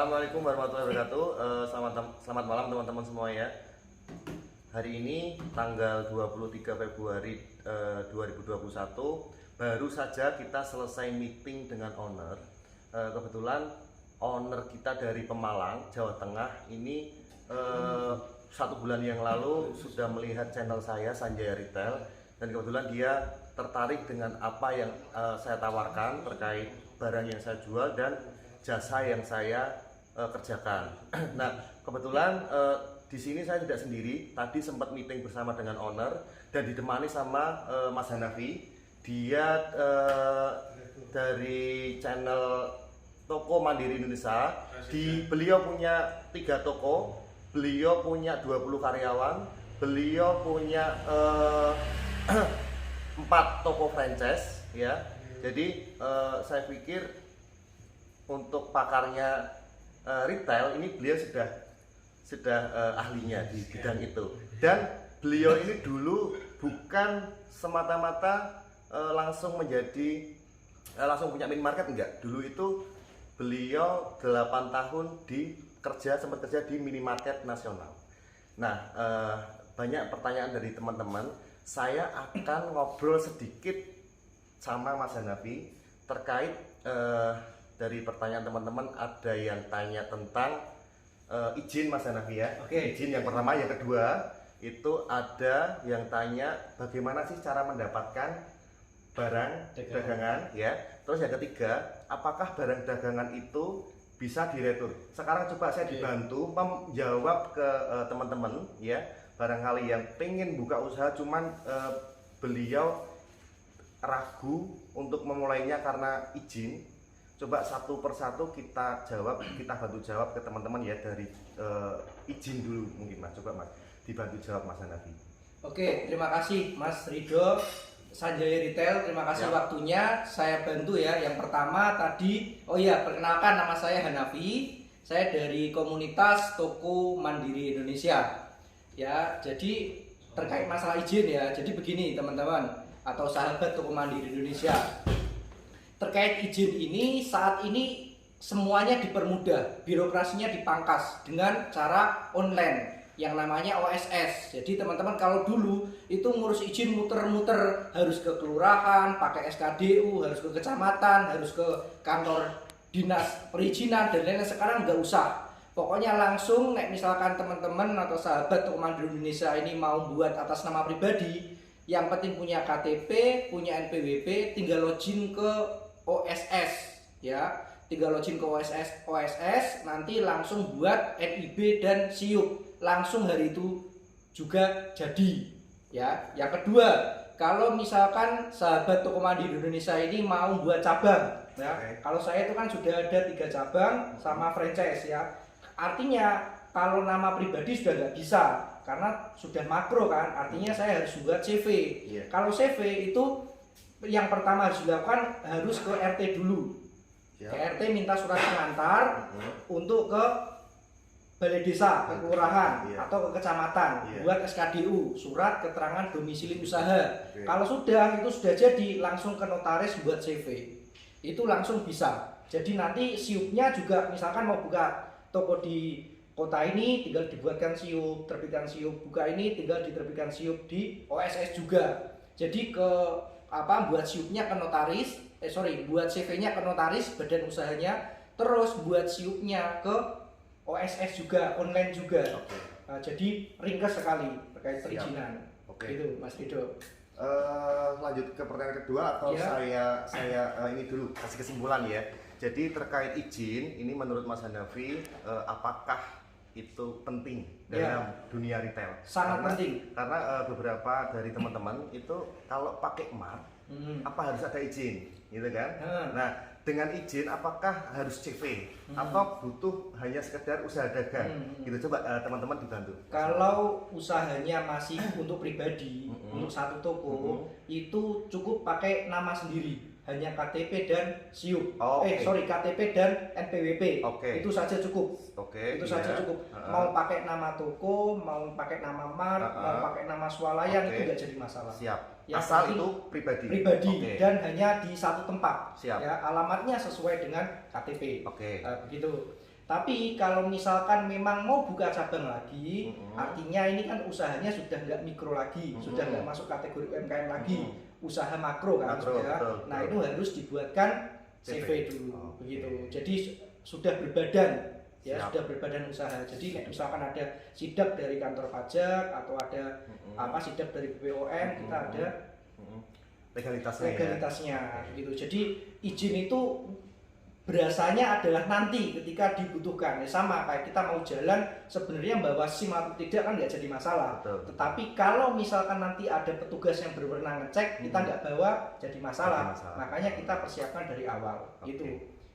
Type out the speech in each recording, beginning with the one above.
Assalamualaikum warahmatullahi wabarakatuh. Selamat malam teman-teman semua ya. Hari ini tanggal 23 Februari 2021 baru saja kita selesai meeting dengan owner. Kebetulan owner kita dari Pemalang, Jawa Tengah ini 1 bulan yang lalu sudah melihat channel saya Sanjaya Retail, dan kebetulan dia tertarik dengan apa yang saya tawarkan terkait barang yang saya jual dan jasa yang saya kerjakan. Nah, kebetulan di sini saya tidak sendiri. Tadi sempat meeting bersama dengan owner dan ditemani sama Mas Hanafi. Dia dari channel Toko Mandiri Indonesia. Beliau punya 3 toko, beliau punya 20 karyawan, beliau punya 4 toko franchise ya. Jadi saya pikir untuk pakarnya retail ini beliau sudah ahlinya di bidang itu, dan beliau ini dulu bukan semata-mata langsung langsung punya minimarket, enggak. Dulu itu beliau 8 tahun sempat kerja di minimarket nasional. Nah, banyak pertanyaan dari teman-teman. Saya akan ngobrol sedikit sama Mas Hanafi terkait dari pertanyaan teman-teman. Ada yang tanya tentang izin Mas Hanafi ya. Oke. Izin yang pertama, yang kedua itu ada yang tanya bagaimana sih cara mendapatkan barang dagangan ya. Terus yang ketiga, apakah barang dagangan itu bisa diretur? Sekarang coba saya dibantu menjawab ke teman-teman ya. Barangkali yang pengen buka usaha cuman beliau ragu untuk memulainya karena izin. Coba satu persatu kita bantu jawab ke teman-teman ya. Dari izin dulu mungkin Mas, coba Mas dibantu jawab Mas Hanafi. Oke, terima kasih Mas Rido, Sanjaya Retail, terima kasih waktunya. Saya bantu ya. Yang pertama tadi, perkenalkan, nama saya Hanafi. Saya dari komunitas Toko Mandiri Indonesia. Ya, jadi terkait masalah izin ya. Jadi begini teman-teman atau sahabat Toko Mandiri Indonesia. Terkait izin ini, saat ini semuanya dipermudah, birokrasinya dipangkas dengan cara online yang namanya OSS. Jadi teman-teman kalau dulu itu ngurus izin muter-muter, harus ke kelurahan, pakai SKDU, harus ke kecamatan, harus ke kantor dinas perizinan dan lain-lain. Sekarang nggak usah. Pokoknya langsung, misalkan teman-teman atau sahabat Toko Mandiri Indonesia ini mau buat atas nama pribadi, yang penting punya KTP, punya NPWP, tinggal login ke OSS ya, tinggal login ke OSS, nanti langsung buat NIB dan SIUP, langsung hari itu juga jadi ya. Yang kedua, kalau misalkan sahabat Toko Mandiri Indonesia ini mau buat cabang ya, kalau saya itu kan sudah ada 3 cabang sama franchise ya. Artinya kalau nama pribadi sudah nggak bisa karena sudah makro kan, artinya saya harus buat CV. Kalau CV itu yang pertama harus dilakukan, harus ke RT dulu. Ke RT minta surat pengantar untuk ke balai desa, ke kelurahan atau ke kecamatan, buat SKDU, surat keterangan domisili usaha. Kalau itu sudah jadi, langsung ke notaris buat CV. Itu langsung bisa. Jadi nanti SIUP-nya juga, misalkan mau buka toko di kota ini, tinggal dibuatkan SIUP, terbitkan SIUP. Buka ini tinggal diterbitkan SIUP di OSS juga. Jadi buat SIUP-nya ke notaris, buat CV-nya ke notaris badan usahanya, terus buat SIUP-nya ke OSS juga, online juga. Nah, jadi ringkas sekali terkait perizinan. Itu Mas Rido. Lanjut ke pertanyaan kedua atau saya ini dulu kasih kesimpulan ya. Jadi terkait izin ini menurut Mas Hanafi apakah itu penting dalam dunia retail? Sangat penting. Karena beberapa dari teman-teman itu kalau pakai mart apa harus ada izin, gitu kan? Nah, dengan izin apakah harus CV atau butuh hanya sekedar usaha dagang? Gitu, coba teman-teman dibantu. Kalau usahanya masih untuk pribadi, untuk satu toko, itu cukup pakai nama sendiri. Hanya KTP dan SIUP. KTP dan NPWP. Itu saja cukup. Itu saja cukup. Mau pakai nama toko, mau pakai nama mart, mau pakai nama swalayan, itu nggak jadi masalah. Siap. Yang asal penting itu pribadi. Oke. dan hanya di satu tempat. Siap. Ya, alamatnya sesuai dengan KTP. Oke. Begitu. Tapi kalau misalkan memang mau buka cabang lagi, artinya ini kan usahanya sudah nggak mikro lagi, sudah nggak masuk kategori UMKM lagi, usaha makro kan Makro, sudah. betul, Nah betul. itu harus dibuatkan CV dulu, Oke. begitu. Jadi sudah berbadan, ya Siap. sudah berbadan usaha. Jadi misalkan ada sidak dari kantor pajak atau ada sidak dari BPOM, kita ada legalitasnya, gitu. Jadi izin itu berasanya adalah nanti ketika dibutuhkan. Ya, sama kayak kita mau jalan sebenarnya bawa SIM atau tidak kan nggak jadi masalah. Betul. Tetapi kalau misalkan nanti ada petugas yang berwenang ngecek, kita nggak bawa jadi masalah. Makanya kita persiapkan dari awal, gitu.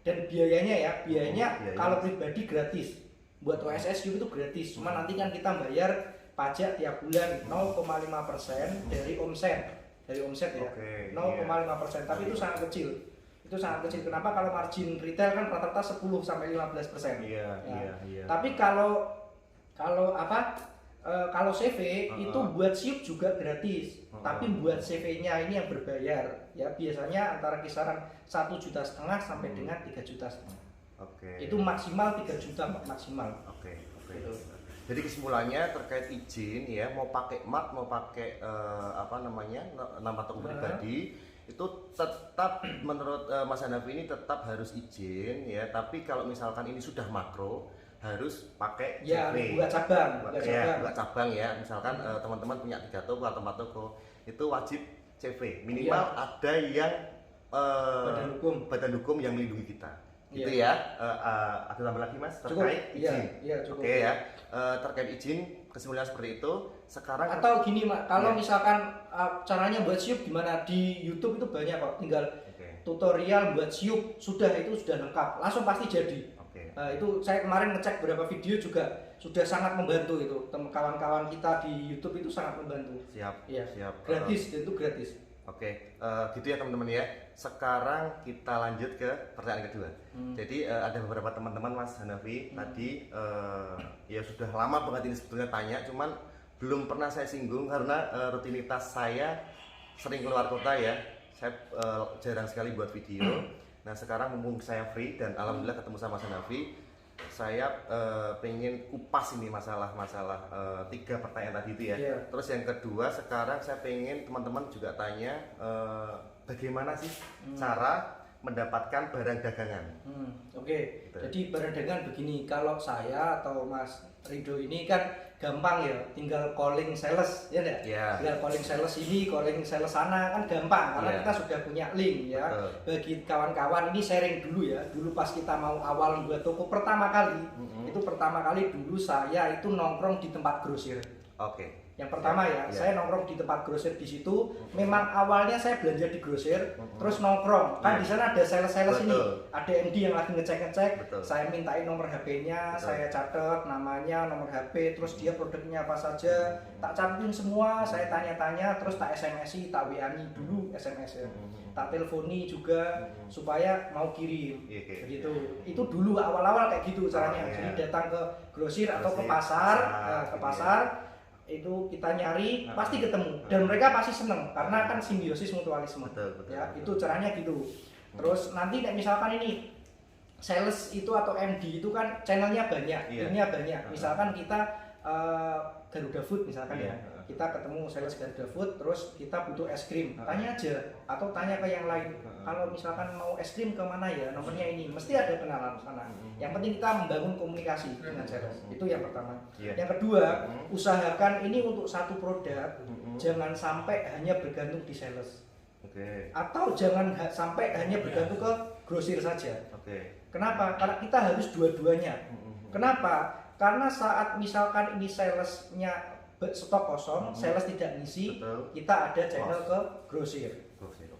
Dan biayanya biayanya kalau pribadi gratis. Buat OSSU itu gratis. Cuma nanti kan kita bayar pajak tiap bulan 0,5% dari omset. Dari omset ya. 0,5%. Tapi itu sangat kecil. Itu sangat kecil. Kenapa? Kalau margin retail kan rata-rata 10 sampai 15%. Iya. Tapi kalau CV itu buat siup juga gratis. Tapi buat CV-nya ini yang berbayar. Ya biasanya antara kisaran 1,5 juta sampai dengan 3,5 juta. Itu maksimal 3 juta maksimal. Gitu. Jadi kesimpulannya terkait izin ya, mau pakai mat, mau pakai nama tokoh pribadi, itu tetap menurut Mas Hanafi ini tetap harus izin ya. Tapi kalau misalkan ini sudah makro, harus pakai CV. Buka cabang Ya. Misalkan teman-teman punya 3 toko atau 4 toko, itu wajib CV. Minimal ada yang badan hukum yang melindungi kita. Gitu ya. Ada tambah lagi Mas terkait izin. Oke ya. Terkait izin kesimpulannya seperti itu. Sekarang atau gini Mak, kalau misalkan caranya buat siup gimana, di YouTube itu banyak kok, tinggal tutorial buat siup, sudah lengkap, langsung pasti jadi. Itu saya kemarin ngecek beberapa video juga sudah sangat membantu itu. Kawan-kawan kita di YouTube itu sangat membantu. Siap. Gratis, itu gratis. Gitu ya teman-teman ya. Sekarang kita lanjut ke pertanyaan kedua. Jadi ada beberapa teman-teman Mas Hanafi tadi ya sudah lama banget ini sebetulnya tanya, cuman belum pernah saya singgung karena rutinitas saya sering keluar kota ya. Saya jarang sekali buat video. Nah sekarang mumpung saya free dan alhamdulillah ketemu sama Mas Hanafi, saya pengen kupas ini masalah 3 pertanyaan tadi itu ya. Terus yang kedua sekarang saya pengen teman-teman juga tanya bagaimana sih cara mendapatkan barang dagangan. Jadi barang dagangan begini, kalau saya atau Mas Rido ini kan gampang ya, tinggal calling sales ya enggak? Tinggal calling sales ini, calling sales sana kan gampang karena kita sudah punya link ya. Bagi kawan-kawan ini sharing dulu ya. Dulu pas kita mau awal buat toko pertama kali, itu pertama kali dulu saya itu nongkrong di tempat grosir. Yang pertama saya nongkrong di tempat grosir di situ. Memang awalnya saya belanja di grosir, terus nongkrong. Kan di sana ada sales-sales ini, ada MD yang lagi ngecek-ngecek. Saya mintain nomor HP-nya, saya catat namanya, nomor HP, terus dia produknya apa saja, tak catain semua, saya tanya-tanya, terus tak SMS-i, tak WA-ni dulu SMS ya. Tak telponi juga supaya mau kirim. Begitu. Itu dulu awal-awal kayak gitu caranya. Jadi datang ke grosir atau ke pasar, itu kita nyari pasti ketemu dan mereka pasti seneng karena kan simbiosis mutualisme. Itu caranya gitu. Terus nanti misalkan ini sales itu atau MD itu kan channelnya banyak, timnya banyak. Misalkan kita Garuda Food misalkan kita ketemu sales Garuda Food, terus kita butuh es krim, tanya aja atau tanya ke yang lain. Kalau misalkan mau es krim kemana ya, nomornya ini, mesti ada kenalan sana. Yang penting kita membangun komunikasi dengan sales. Itu yang pertama. Yang kedua, usahakan ini untuk satu produk, jangan sampai hanya bergantung di sales. Atau jangan sampai hanya bergantung ke grosir saja. Kenapa? Karena kita harus dua-duanya. Kenapa? Karena saat misalkan ini salesnya stok kosong, sales tidak ngisi, kita ada channel ke grosir.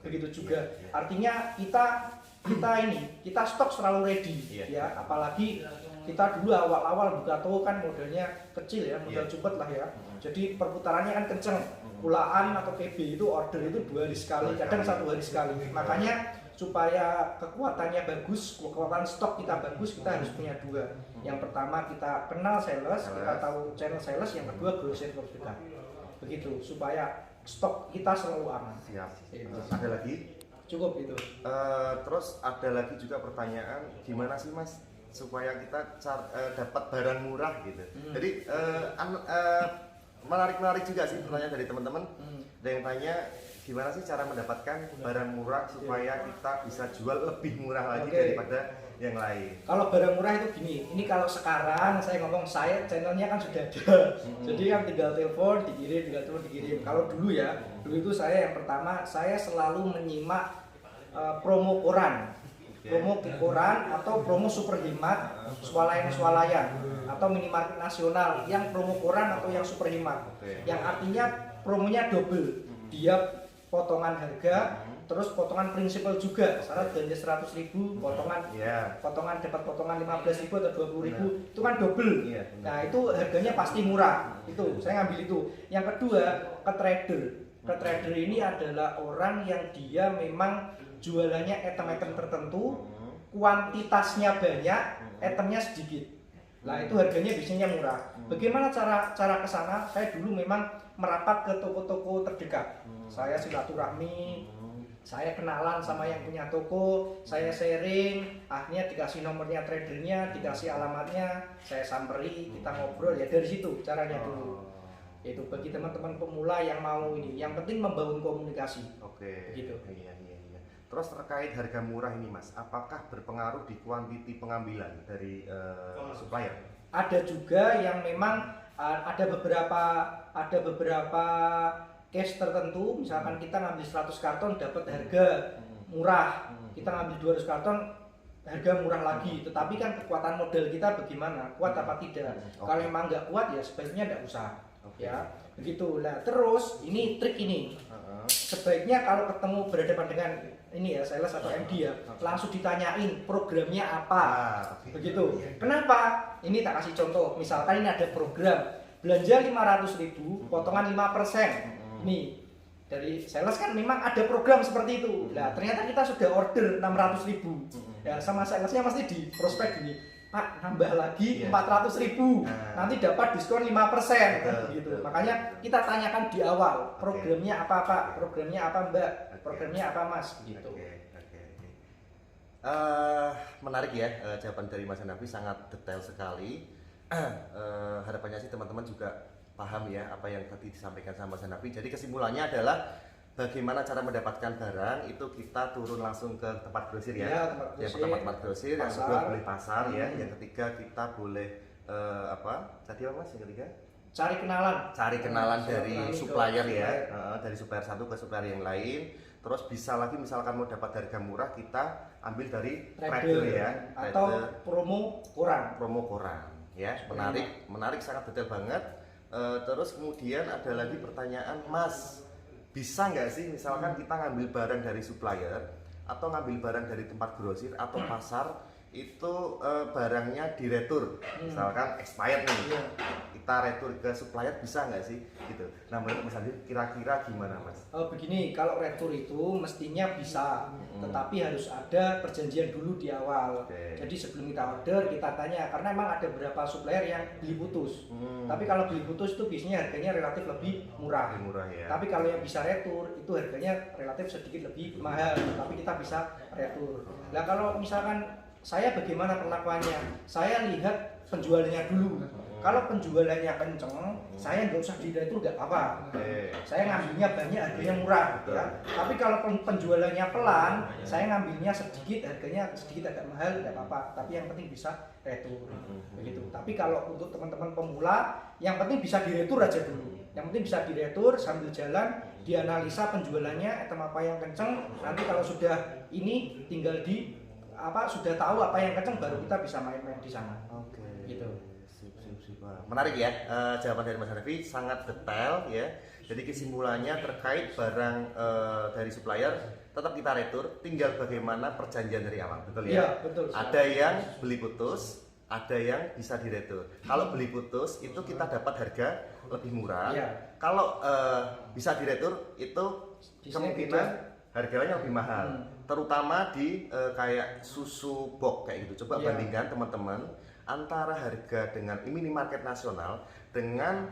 Begitu juga. Artinya kita stok selalu ready ya. Apalagi kita dulu awal-awal buka toko kan modelnya kecil ya, modal cepet lah ya. Jadi perputarannya kan kenceng. Pulaan atau PB itu order itu 2 hari sekali, kadang 1 hari sekali. Makanya supaya kekuatannya bagus, kekuatan stok kita bagus, kita harus punya 2. Yang pertama kita kenal sales, kita tahu channel sales, yang kedua grosir terdekat. Begitu supaya stok kita selalu aman. Siap. Itu. Ada lagi? Cukup itu. Terus ada lagi juga pertanyaan, gimana sih Mas supaya kita dapat barang murah gitu. Jadi menarik juga sih pertanyaan dari teman-teman. Ada yang tanya gimana sih cara mendapatkan barang murah supaya kita bisa jual lebih murah lagi daripada yang lain. Kalau barang murah itu gini, ini kalau sekarang saya ngomong, saya channelnya kan sudah ada. Jadi kan tinggal telepon dikirim, Kalau dulu dulu itu saya yang pertama, saya selalu menyimak promo koran. Promo koran atau promo super hemat, swalayan atau minimarket nasional yang promo koran atau yang super hemat. Yang artinya promonya double. Dia potongan harga, terus potongan prinsipal juga. Syarat belanja 100.000, potongan dapat potongan 15.000 atau 20.000, itu kan double. Nah, itu harganya pasti murah. Itu saya ngambil itu. Yang kedua, ke trader. Ke trader ini adalah orang yang dia memang jualannya item-item tertentu, kuantitasnya banyak, itemnya sedikit. Nah, itu harganya biasanya murah. Bagaimana cara ke sana? Saya dulu memang merapat ke toko-toko terdekat. Saya silaturahmi, saya kenalan sama yang punya toko, saya sharing, akhirnya dikasih nomornya tradernya, dikasih alamatnya, saya samperi, kita ngobrol, ya dari situ caranya dulu. Itu bagi teman-teman pemula yang mau ini, yang penting membangun komunikasi. Gitu. Iya. Terus terkait harga murah ini Mas, apakah berpengaruh di kuantiti pengambilan dari supplier? Ada juga yang memang ada beberapa case tertentu, misalkan kita ngambil 100 karton dapat harga murah, kita ngambil 200 karton harga murah lagi, tetapi kan kekuatan modal kita bagaimana, kuat apa tidak. Kalau memang nggak kuat ya sebaiknya nggak usah. Ya begitu. Nah terus ini trik ini, sebaiknya kalau ketemu berhadapan dengan ini sales atau MD langsung ditanyain programnya apa. Begitu. Kenapa? Ini tak kasih contoh, misalkan ini ada program belanja 500.000 potongan 5%. Nih dari sales kan memang ada program seperti itu. Nah ternyata kita sudah order 600.000. Ya sama salesnya pasti di prospek gini, Pak nambah lagi 400.000, nanti dapat diskon 5%. Gitu. Makanya kita tanyakan di awal, programnya apa Pak, programnya apa Mbak, programnya apa Mas, gitu. Menarik ya, jawaban dari Mas Hanafi sangat detail sekali. Harapannya sih teman-teman juga paham ya apa yang tadi disampaikan sama Mas Hanafi. Jadi kesimpulannya adalah bagaimana cara mendapatkan barang itu kita turun langsung ke tempat grosir ya. Yang pertama tempat grosir, yang kedua boleh pasar ya, yang ketiga kita boleh tadi apa Mas? Yang ketiga? Cari kenalan dari supplier ya, dari supplier satu ke supplier yang lain. Terus bisa lagi misalkan mau dapat harga murah kita ambil dari trader ya, atau promo koran ya. Menarik sangat detail banget. Terus kemudian ada lagi pertanyaan, Mas, bisa nggak sih misalkan kita ngambil barang dari supplier atau ngambil barang dari tempat grosir atau pasar itu barangnya diretur, misalkan expired nih, kita retur ke supplier, bisa nggak sih gitu? Nah menurut Mas Andi kira-kira gimana Mas? Begini, kalau retur itu mestinya bisa, tetapi harus ada perjanjian dulu di awal. Jadi sebelum kita order kita tanya, karena emang ada beberapa supplier yang beli putus. Tapi kalau beli putus itu biasanya harganya relatif lebih murah. Ya. Tapi kalau yang bisa retur itu harganya relatif sedikit lebih mahal, tapi kita bisa retur. Nah kalau misalkan saya bagaimana perlakuannya? Saya lihat penjualannya dulu. Kalau penjualannya kenceng, saya nggak usah diretur, nggak apa-apa. Saya ngambilnya banyak, harganya murah, ya. Tapi kalau penjualannya pelan, saya ngambilnya sedikit, harganya sedikit agak mahal, nggak apa-apa. Tapi yang penting bisa retur, begitu. Tapi kalau untuk teman-teman pemula, yang penting bisa diretur aja dulu. Yang penting bisa diretur sambil jalan, dianalisa penjualannya, item apa yang kenceng. Nanti kalau sudah ini, tinggal sudah tahu apa yang kenceng, baru kita bisa main-main di sana. Gitu. Menarik ya, jawaban dari Mas Hanafi sangat detail ya. Jadi kesimpulannya terkait barang dari supplier tetap kita retur, tinggal bagaimana perjanjian dari awal, betul ya? Iya, betul. Ada yang beli putus, ada yang bisa diretur. Kalau beli putus itu kita dapat harga lebih murah. Kalau bisa diretur itu kemungkinan harganya lebih mahal. terutama di kayak susu box kayak gitu. Coba Iya. bandingkan teman-teman antara harga dengan minimarket nasional dengan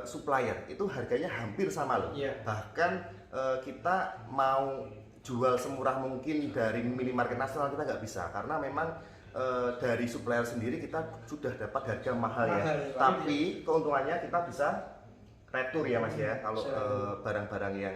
supplier, itu harganya hampir sama loh. Iya. Bahkan kita mau jual semurah mungkin dari minimarket nasional kita nggak bisa, karena memang dari supplier sendiri kita sudah dapat harga mahal ya. Mahal, Tapi keuntungannya kita bisa retur ya Mas ya. Kalau Bisa. barang-barang yang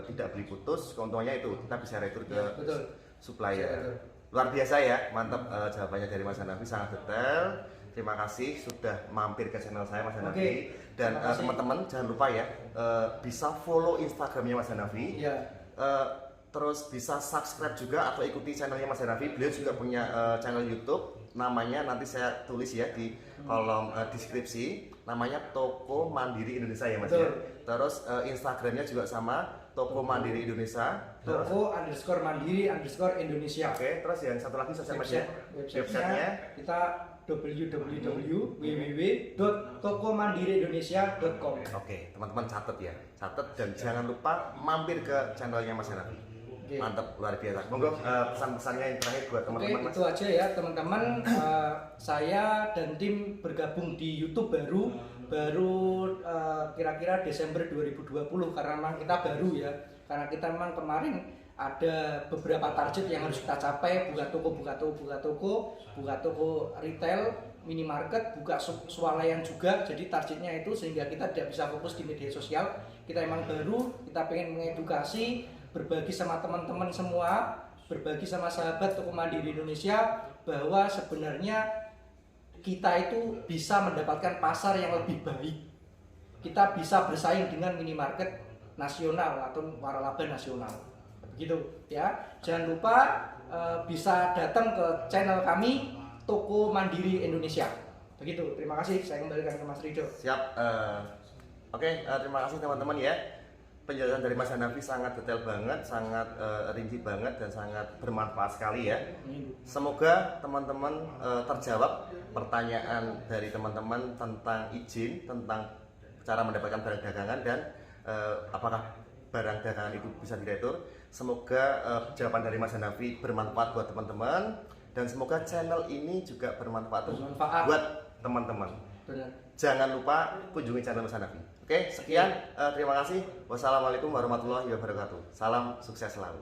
tidak beli putus, keuntungannya itu kita bisa retur ke Ya, betul. supplier. Betul. Luar biasa ya, mantap jawabannya dari Mas Hanafi, sangat detail. Terima kasih sudah mampir ke channel saya Mas Hanafi. Oke, Dan terima kasih. teman-teman jangan lupa ya, bisa follow Instagramnya Mas Hanafi. Iya. Terus bisa subscribe juga atau ikuti channelnya Mas Hanafi. Beliau juga punya channel YouTube, namanya nanti saya tulis ya di kolom deskripsi. Namanya Toko Mandiri Indonesia ya Mas ya. Betul. Terus Instagramnya juga sama, Toko Mandiri Indonesia. Terus Toko_mandiri_Indonesia. oke, terus yang satu lagi sosial media. Websitenya kita www.tokomandiriindonesia.com. Oke, teman-teman catat ya, catat dan jangan lupa mampir ke channelnya Mas Hanafi. Oke. Mantap, luar biasa. Monggo pesan-pesannya yang terakhir buat Oke, teman-teman Mas. itu aja ya teman-teman. Saya dan tim bergabung di YouTube baru kira-kira Desember 2020, karena memang kita baru ya. Karena kita memang kemarin ada beberapa target yang harus kita capai, buka toko retail, minimarket, buka swalayan juga. Jadi targetnya itu sehingga kita tidak bisa fokus di media sosial. Kita emang baru, kita pengen mengedukasi, berbagi sama teman-teman semua, berbagi sama sahabat Toko Mandiri Indonesia bahwa sebenarnya kita itu bisa mendapatkan pasar yang lebih baik. Kita bisa bersaing dengan minimarket nasional atau waralaba nasional. Begitu ya. Jangan lupa bisa datang ke channel kami Toko Mandiri Indonesia. Begitu. Terima kasih. Saya kembalikan ke Mas Ridho. Siap. Oke, terima kasih teman-teman ya. Penjelasan dari Mas Hanafi sangat detail banget, sangat rinci banget dan sangat bermanfaat sekali ya. Semoga teman-teman terjawab pertanyaan dari teman-teman tentang izin, tentang cara mendapatkan barang dagangan dan apakah barang dagangan itu bisa diretur. Semoga jawaban dari Mas Hanafi bermanfaat buat teman-teman dan semoga channel ini juga bermanfaat buat teman-teman. Benar. Jangan lupa kunjungi channel Mas Hanafi. Oke, sekian. Terima kasih. Wassalamualaikum warahmatullahi wabarakatuh. Salam sukses selalu.